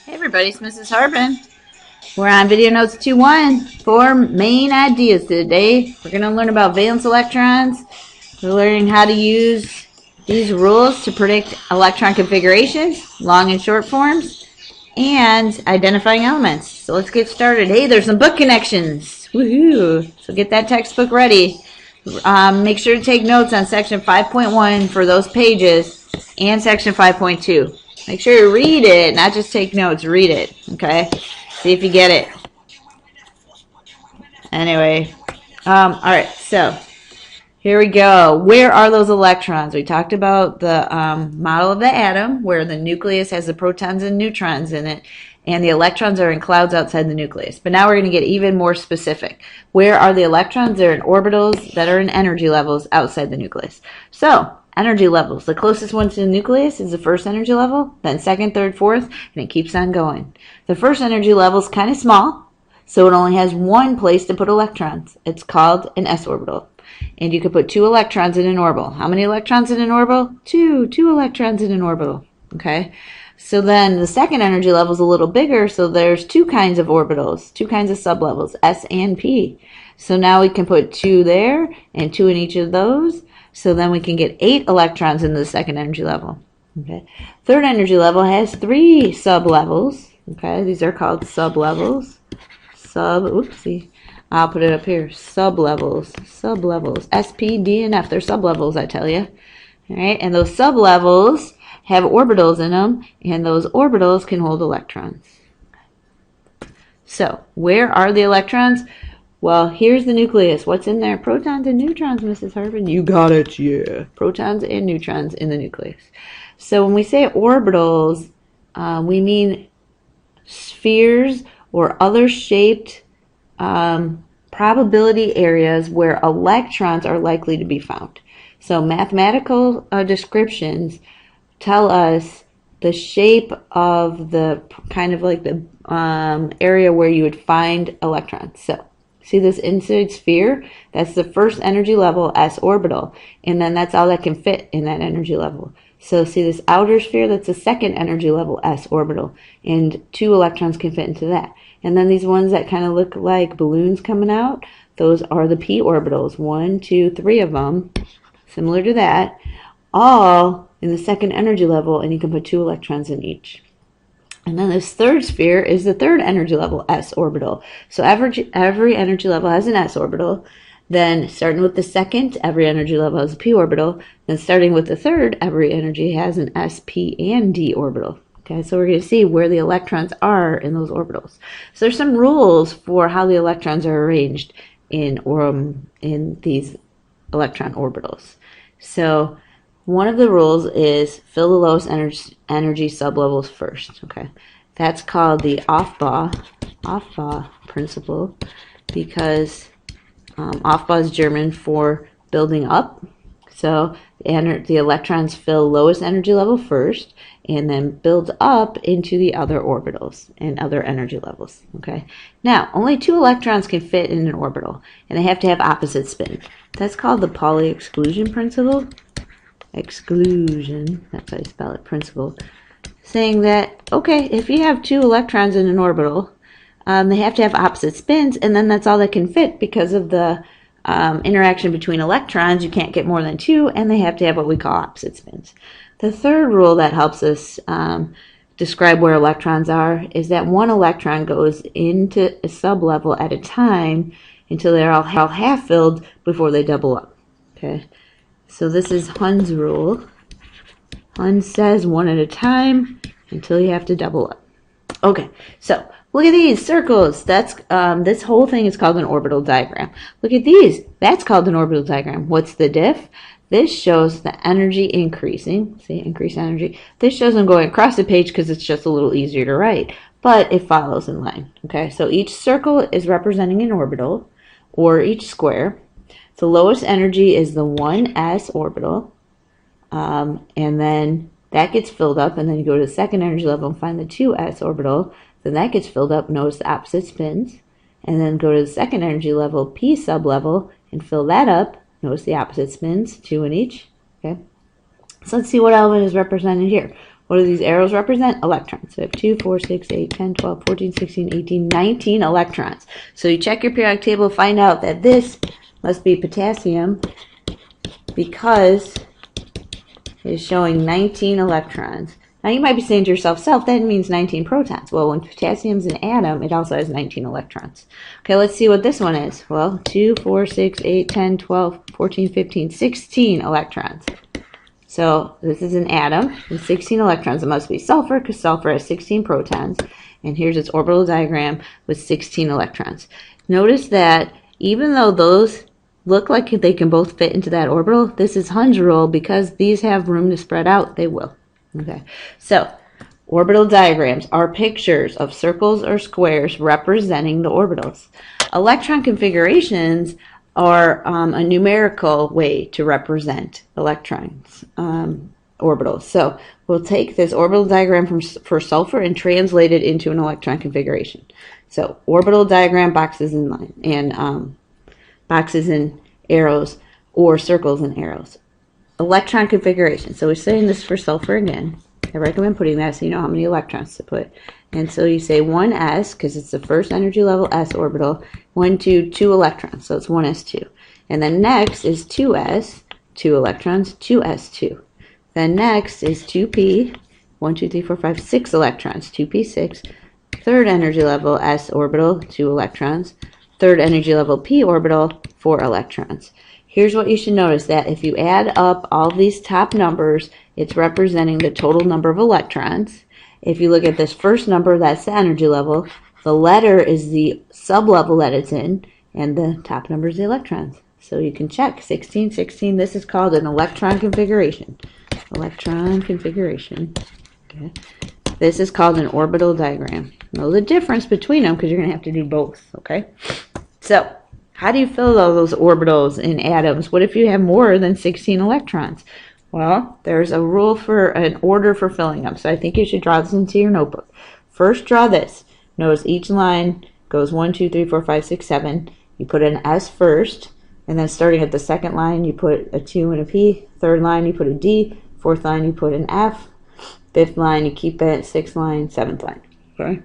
Hey everybody, it's Mrs. Harbin. We're on video notes 2.1. 4 main ideas today. We're going to learn about valence electrons. We're learning how to use these rules to predict electron configurations, long and short forms, and identifying elements. So let's get started. Hey, there's some book connections. Woohoo! So get that textbook ready. Make sure to take notes on section 5.1 for those pages and section 5.2. Make sure you read it, not just take notes. Read it, okay? See if you get it. Anyway, all right, so here we go. Where are those electrons? We talked about the model of the atom, where the nucleus has the protons and neutrons in it, and the electrons are in clouds outside the nucleus. But now we're going to get even more specific. Where are the electrons? They're in orbitals that are in energy levels outside the nucleus. So, energy levels. The closest one to the nucleus is the first energy level, then second, third, fourth, and it keeps on going. The first energy level is kind of small, so it only has one place to put electrons. It's called an s orbital. And you could put 2 electrons in an orbital. How many electrons in an orbital? 2 electrons in an orbital. Okay? So then the second energy level is a little bigger, so there's 2 kinds of orbitals, 2 kinds of sublevels, S and P. So now we can put 2 there and 2 in each of those. So then we can get 8 electrons in the second energy level. Okay. Third energy level has 3 sublevels. Okay, these are called sublevels. Oopsie. I'll put it up here. Sublevels. S, P, D, and F. They're sublevels, I tell you. All right, and those sublevels have orbitals in them, and those orbitals can hold electrons. So, where are the electrons? Well, here's the nucleus. What's in there? Protons and neutrons, Mrs. Harbin. You got it, yeah. Protons and neutrons in the nucleus. So when we say orbitals, we mean spheres or other shaped probability areas where electrons are likely to be found. So mathematical descriptions tell us the shape of the kind of like the area where you would find electrons. So see this inside sphere? That's the first energy level, s orbital. And then that's all that can fit in that energy level. So see this outer sphere? That's the second energy level, s orbital. And 2 electrons can fit into that. And then these ones that kind of look like balloons coming out, those are the p orbitals. 1, 2, 3 of them, similar to that, all in the second energy level, and you can put 2 electrons in each. And then this third sphere is the third energy level, s orbital. So every energy level has an s orbital. Then starting with the second, every energy level has a p orbital. Then starting with the third, every energy has an s, p, and d orbital. Okay, so we're going to see where the electrons are in those orbitals. So there's some rules for how the electrons are arranged in these electron orbitals. So one of the rules is fill the lowest energy sublevels first. Okay, that's called the Aufbau principle, because Aufbau is German for building up. So the electrons fill lowest energy level first, and then build up into the other orbitals and other energy levels. Okay. Now, only 2 electrons can fit in an orbital, and they have to have opposite spin. That's called the Pauli exclusion principle. Exclusion, that's how you spell it, principle, saying that, okay, if you have 2 electrons in an orbital, they have to have opposite spins, and then that's all that can fit because of the interaction between electrons. You can't get more than 2, and they have to have what we call opposite spins. The third rule that helps us describe where electrons are is that 1 electron goes into a sublevel at a time until they're all half filled before they double up. Okay. So this is Hund's rule. Hund says 1 at a time until you have to double up. Okay, so look at these circles. That's this whole thing is called an orbital diagram. Look at these. That's called an orbital diagram. What's the diff? This shows the energy increasing. See, increase energy. This shows them going across the page because it's just a little easier to write, but it follows in line. Okay, so each circle is representing an orbital, or each square. The lowest energy is the 1s orbital, and then that gets filled up, and then you go to the second energy level and find the 2s orbital, then that gets filled up, notice the opposite spins, and then go to the second energy level, p sublevel, and fill that up, notice the opposite spins, 2 in each. Okay, so let's see what element is represented here. What do these arrows represent? Electrons. So we have 2, 4, 6, 8, 10, 12, 14, 16, 18, 19 electrons. So you check your periodic table, find out that this must be potassium because it's showing 19 electrons. Now you might be saying to yourself, that means 19 protons. Well, when potassium's an atom, it also has 19 electrons. Okay, let's see what this one is. Well, 2, 4, 6, 8, 10, 12, 14, 15, 16 electrons. So this is an atom with 16 electrons. It must be sulfur because sulfur has 16 protons. And here's its orbital diagram with 16 electrons. Notice that even though those look like they can both fit into that orbital, this is hungeral because these have room to spread out. They will. Okay, so orbital diagrams are pictures of circles or squares representing the orbitals. Electron configurations are a numerical way to represent electrons, orbitals. So we'll take this orbital diagram for sulfur and translate it into an electron configuration. So orbital diagram, boxes and line, and boxes and arrows, or circles and arrows. Electron configuration. So we're saying this for sulfur again. I recommend putting that so you know how many electrons to put. And so you say 1s, because it's the first energy level s orbital, 1, 2, 2 electrons. So it's 1s2. And then next is 2s, 2 electrons, 2s2. Then next is 2p, 1, 2, 3, 4, 5, 6 electrons, 2p6. Third energy level s orbital, 2 electrons. Third energy level p orbital, 4 electrons. Here's what you should notice, that if you add up all these top numbers, it's representing the total number of electrons. If you look at this first number, that's the energy level. The letter is the sublevel that it's in, and the top number is the electrons. So you can check 16, 16. This is called an electron configuration. Electron configuration. Okay. This is called an orbital diagram. Know the difference between them because you're going to have to do both. Okay. So how do you fill all those orbitals in atoms? What if you have more than 16 electrons? Well, there's a rule for an order for filling them. So I think you should draw this into your notebook. First, draw this. Notice each line goes 1, 2, 3, 4, 5, 6, 7. You put an S first, and then starting at the second line, you put a 2 and a P. Third line, you put a D. Fourth line, you put an F. Fifth line, you keep it. Sixth line, seventh line. Okay.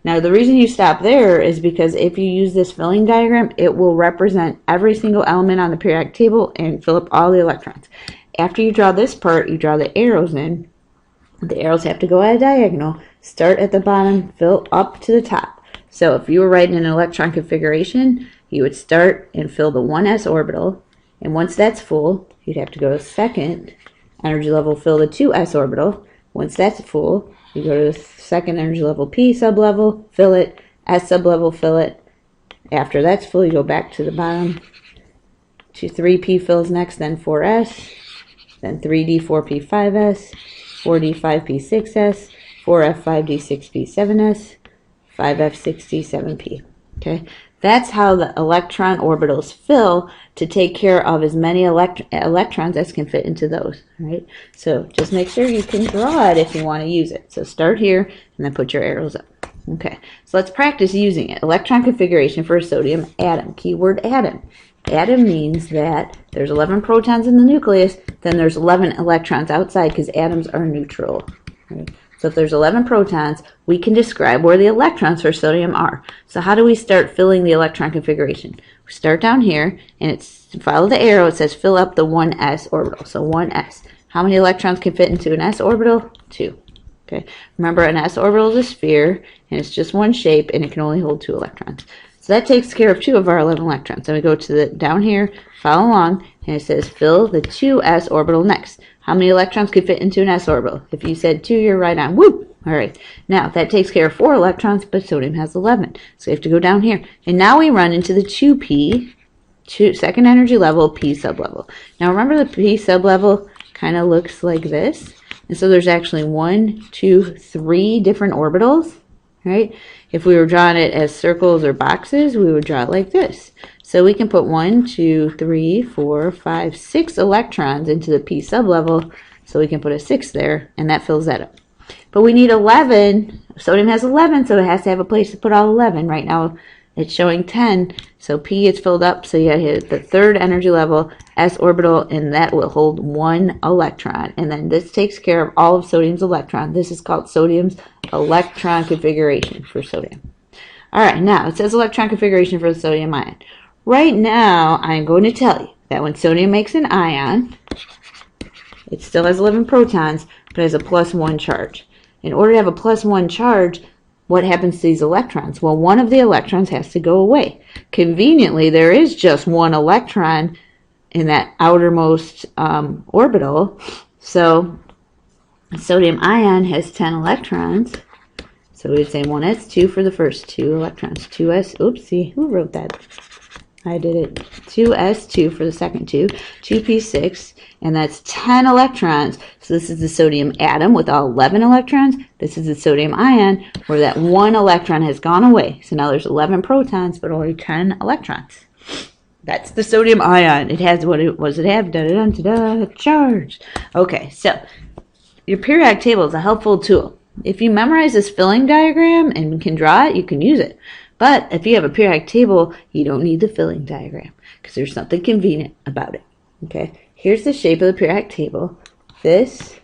Now, the reason you stop there is because if you use this filling diagram, it will represent every single element on the periodic table and fill up all the electrons. After you draw this part, you draw the arrows in. The arrows have to go at a diagonal. Start at the bottom, fill up to the top. So if you were writing an electron configuration, you would start and fill the 1s orbital. And once that's full, you'd have to go to second energy level, fill the 2s orbital. Once that's full, you go to the second energy level P sublevel, fill it, S sublevel, fill it. After that's full, you go back to the bottom. 3P fills next, then 4S, then 3D, 4P, 5S, 4D, 5P, 6S, 4F, 5D, 6P, 7S, 5F, 6D, 7P. Okay, that's how the electron orbitals fill to take care of as many electrons as can fit into those. Right? So just make sure you can draw it if you want to use it. So start here and then put your arrows up. Okay, so let's practice using it. Electron configuration for a sodium atom. Keyword atom. Atom means that there's 11 protons in the nucleus, then there's 11 electrons outside because atoms are neutral. Right? So if there's 11 protons, we can describe where the electrons for sodium are. So how do we start filling the electron configuration? We start down here, and it's follow the arrow. It says fill up the 1s orbital. So 1s. How many electrons can fit into an s orbital? 2. Okay. Remember, an s orbital is a sphere, and it's just one shape, and it can only hold 2 electrons. So that takes care of 2 of our 11 electrons. Then we go to the down here, follow along, and it says fill the 2s orbital next. How many electrons could fit into an s orbital? If you said 2, you're right on. Whoop! All right. Now, that takes care of 4 electrons, but sodium has 11. So we have to go down here. And now we run into the 2p, second energy level, p sublevel. Now, remember the p sublevel kind of looks like this. And so there's actually 1, 2, 3 different orbitals, right? If we were drawing it as circles or boxes, we would draw it like this. So we can put 1, 2, 3, 4, 5, 6 electrons into the p sublevel. So we can put a 6 there, and that fills that up. But we need 11. Sodium has 11, so it has to have a place to put all 11. Right now, It's showing 10, so P gets filled up, so you hit the third energy level, S orbital, and that will hold 1 electron. And then this takes care of all of sodium's electron. This is called sodium's electron configuration for sodium. All right, now it says electron configuration for the sodium ion. Right now, I'm going to tell you that when sodium makes an ion, it still has 11 protons, but has a +1 charge. In order to have a +1 charge, what happens to these electrons? Well, one of the electrons has to go away. Conveniently, there is just 1 electron in that outermost orbital. So sodium ion has 10 electrons. So we'd say 1s2 for the first 2 electrons. 2s, oopsie, who wrote that? I did it. 2s2 for the second 2, 2p6, and that's 10 electrons. So this is the sodium atom with all 11 electrons. This is the sodium ion where that 1 electron has gone away. So now there's 11 protons, but only 10 electrons. That's the sodium ion. It has what does it have? Da-da-da-da-da, charge. Okay, so your periodic table is a helpful tool. If you memorize this filling diagram and can draw it, you can use it. But if you have a periodic table, you don't need the filling diagram because there's something convenient about it. Okay, here's the shape of the periodic table. This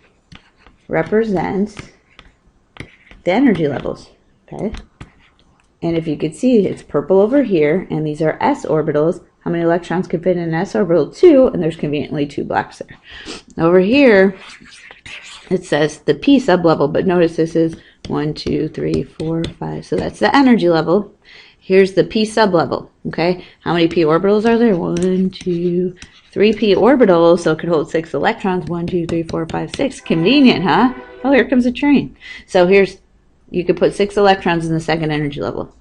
represents the energy levels. Okay, and if you could see, it's purple over here, and these are s orbitals. How many electrons can fit in an s orbital? 2, and there's conveniently 2 blocks there. Over here, it says the p sublevel, but notice this is 1, 2, 3, 4, 5. So that's the energy level. Here's the p sublevel. Okay, how many p orbitals are there? 1, 2, 3 p orbitals, so it could hold 6 electrons. 1, 2, 3, 4, 5, 6. Convenient, huh? Oh, here comes a train. So you could put 6 electrons in the second energy level.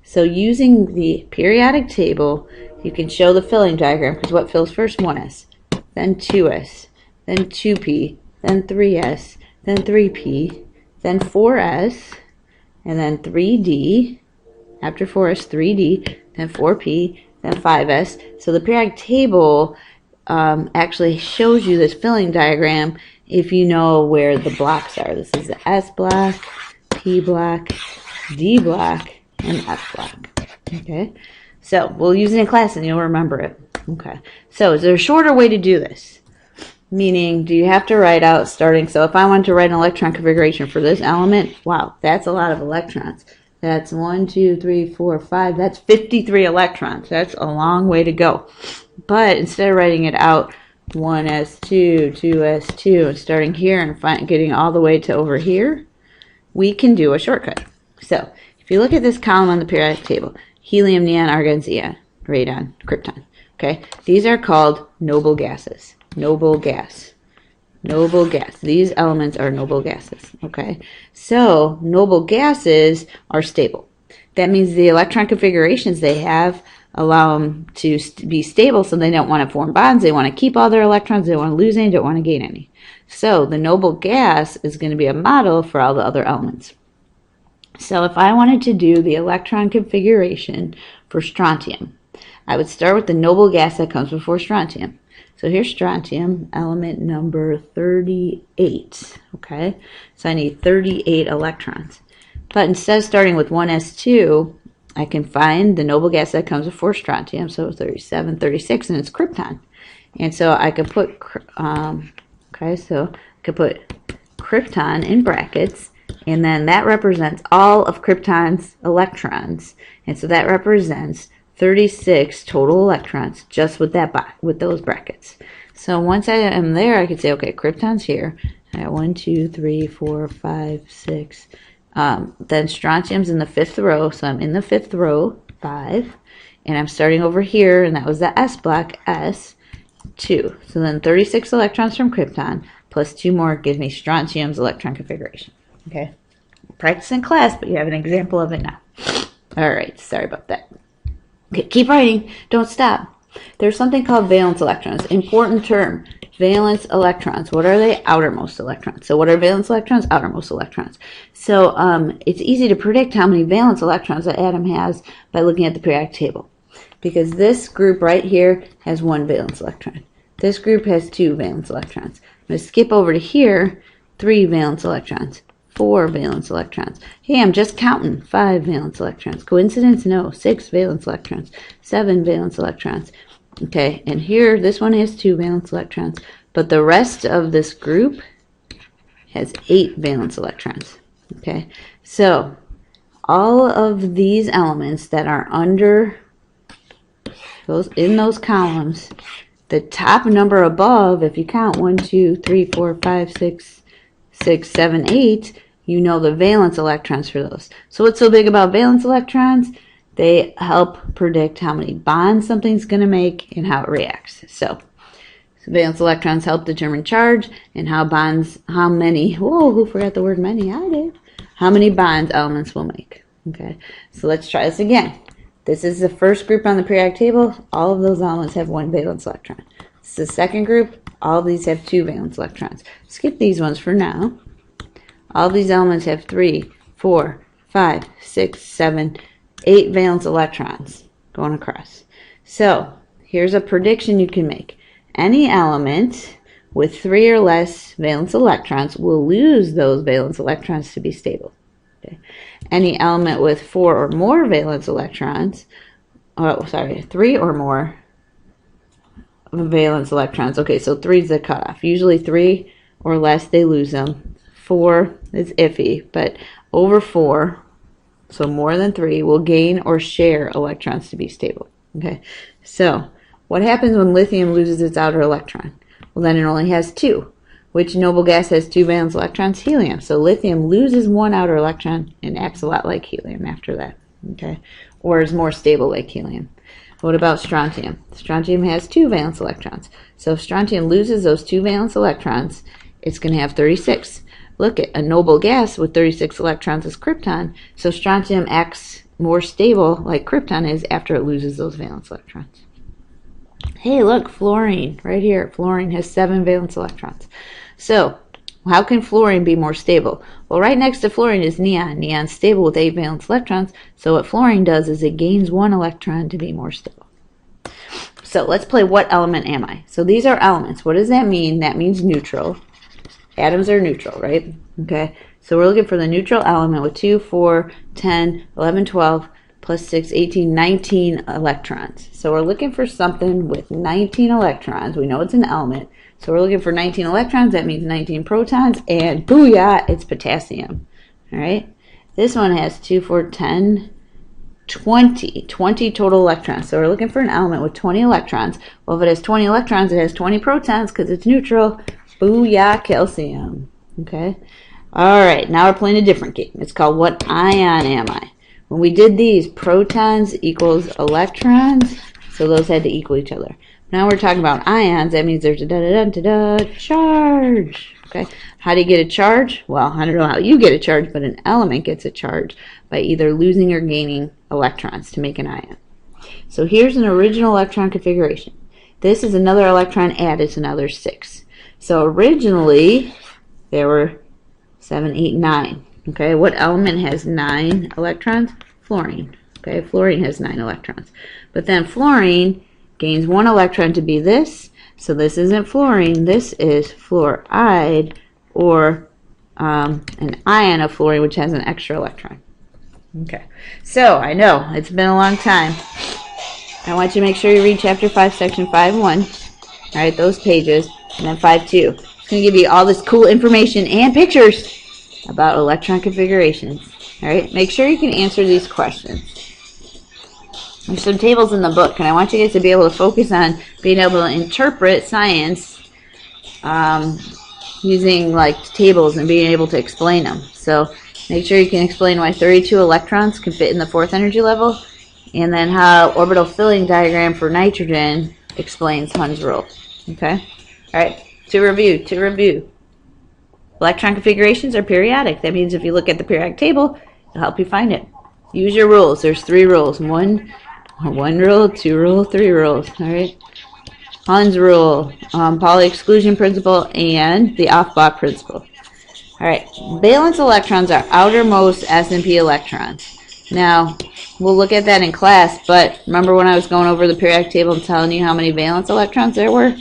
So using the periodic table, you can show the filling diagram, because what fills first? 1s, then 2s, then 2p, then 3s, then 3p, then 4s, and then 3d, after 4s, 3d, then 4p, then 5s. So the periodic table actually shows you this filling diagram if you know where the blocks are. This is the s block, p block, d block, and f block. Okay, so we'll use it in class and you'll remember it. Okay, so is there a shorter way to do this? Meaning, do you have to write out starting? So if I want to write an electron configuration for this element, wow, that's a lot of electrons. That's 1, 2, 3, 4, 5. That's 53 electrons. That's a long way to go. But instead of writing it out 1s2, 2s2, and starting here and getting all the way to over here, we can do a shortcut. So if you look at this column on the periodic table, helium, neon, argon, xenon, radon, krypton. Okay, these are called noble gases. Noble gas. Noble gas. These elements are noble gases. Okay, so noble gases are stable. That means the electron configurations they have allow them to be stable, so they don't want to form bonds. They want to keep all their electrons. They don't want to lose any. Don't want to gain any. So the noble gas is going to be a model for all the other elements. So if I wanted to do the electron configuration for strontium, I would start with the noble gas that comes before strontium. So here's strontium, element number 38. Okay, so I need 38 electrons. But instead of starting with 1s2, I can find the noble gas that comes before strontium, so 37, 36, and it's krypton. And so I could put, krypton in brackets, and then that represents all of krypton's electrons. And so that represents 36 total electrons just with those brackets. So once I am there, I could say, okay, krypton's here. I got 1, 2, 3, 4, 5, 6. Then strontium's in the 5th row, so I'm in the 5th row, 5. And I'm starting over here, and that was the S block, S2. So then 36 electrons from krypton, plus 2 more gives me strontium's electron configuration. Okay? Practice in class, but you have an example of it now. All right, sorry about that. Okay, keep writing. Don't stop. There's something called valence electrons. Important term. Valence electrons. What are they? Outermost electrons. So what are valence electrons? Outermost electrons. So it's easy to predict how many valence electrons an atom has by looking at the periodic table. Because this group right here has 1 valence electron. This group has 2 valence electrons. I'm going to skip over to here, 3 valence electrons, 4 valence electrons. Hey, I'm just counting 5 valence electrons. Coincidence? No. 6 valence electrons. 7 valence electrons. Okay, and here this one has 2 valence electrons, but the rest of this group has 8 valence electrons. Okay, so all of these elements that are under those in those columns, the top number above, if you count 1, 2, 3, 4, 5, 6, 7, 8, you know the valence electrons for those. So what's so big about valence electrons? They help predict how many bonds something's going to make and how it reacts. So valence electrons help determine charge and how many, whoa, who forgot the word many? I did. How many bonds elements will make. Okay, so let's try this again. This is the first group on the periodic table. All of those elements have 1 valence electron. This is the second group. All of these have 2 valence electrons. Skip these ones for now. All of these elements have 3, 4, 5, 6, 7, 8 valence electrons going across. So here's a prediction you can make. Any element with 3 or less valence electrons will lose those valence electrons to be stable. Okay. Any element with 4 or more valence electrons, 3 or more valence electrons. Okay, so 3 is the cutoff. Usually 3 or less, they lose them. 4 is iffy, but over 4, so more than 3, will gain or share electrons to be stable. Okay, so what happens when lithium loses its outer electron? Well, then it only has 2. Which noble gas has 2 valence electrons? Helium. So lithium loses 1 outer electron and acts a lot like helium after that. Okay, or is more stable like helium. What about strontium? Strontium has 2 valence electrons. So if strontium loses those 2 valence electrons, it's going to have 36. Look, at a noble gas with 36 electrons is krypton. So strontium acts more stable like krypton is after it loses those valence electrons. Hey, look, fluorine right here. Fluorine has 7 valence electrons. So how can fluorine be more stable? Well, right next to fluorine is neon. Neon's stable with 8 valence electrons. So what fluorine does is it gains 1 electron to be more stable. So let's play what element am I? So these are elements. What does that mean? That means neutral. Atoms are neutral, right? Okay, so we're looking for the neutral element with 2, 4, 10, 11, 12, plus 6, 18, 19 electrons. So we're looking for something with 19 electrons. We know it's an element. So we're looking for 19 electrons. That means 19 protons. And booyah, it's potassium. All right. This one has 2, 4, 10, 20 total electrons. So we're looking for an element with 20 electrons. Well, if it has 20 electrons, it has 20 protons because it's neutral. Booyah, calcium. Okay. All right. Now we're playing a different game. It's called What Ion Am I? When we did these, protons equals electrons, so those had to equal each other. Now we're talking about ions. That means there's a charge. Okay, how do you get a charge? Well, I don't know how you get a charge, but an element gets a charge by either losing or gaining electrons to make an ion. So here's an original electron configuration. This is another electron added, so now there's 6. So originally there were 7, 8, 9. Okay, what element has 9 electrons? Fluorine. Okay, fluorine has 9 electrons. But then fluorine gains 1 electron to be this. So this isn't fluorine, this is fluoride, or an ion of fluorine, which has an extra electron. Okay, so I know it's been a long time. I want you to make sure you read chapter 5, section 5.1. All right, those pages, and then 5.2. It's going to give you all this cool information and pictures about electron configurations. All right, make sure you can answer these questions. There's some tables in the book, and I want you guys to be able to focus on being able to interpret science using like tables and being able to explain them. So make sure you can explain why 32 electrons can fit in the 4th energy level, and then how orbital filling diagram for nitrogen explains Hund's rule. Okay? All right, to review. Electron configurations are periodic. That means if you look at the periodic table, it'll help you find it. Use your rules. There's 3 rules. One rule, 2 rule, 3 rules. All right. Hund's rule, Pauli exclusion principle, and the Aufbau principle. All right. Valence electrons are outermost S&P electrons. Now, we'll look at that in class, but remember when I was going over the periodic table and telling you how many valence electrons there were?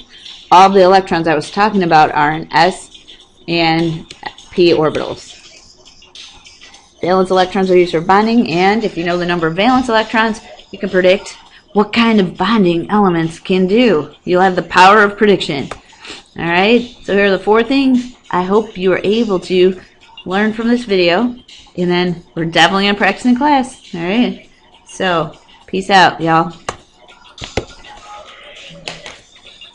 All the electrons I was talking about are in S and P orbitals. Valence electrons are used for bonding, and if you know the number of valence electrons, you can predict what kind of bonding elements can do. You'll have the power of prediction. Alright, so here are the 4 things. I hope you are able to learn from this video, and then we're definitely going to practice in class. Alright, so peace out, y'all.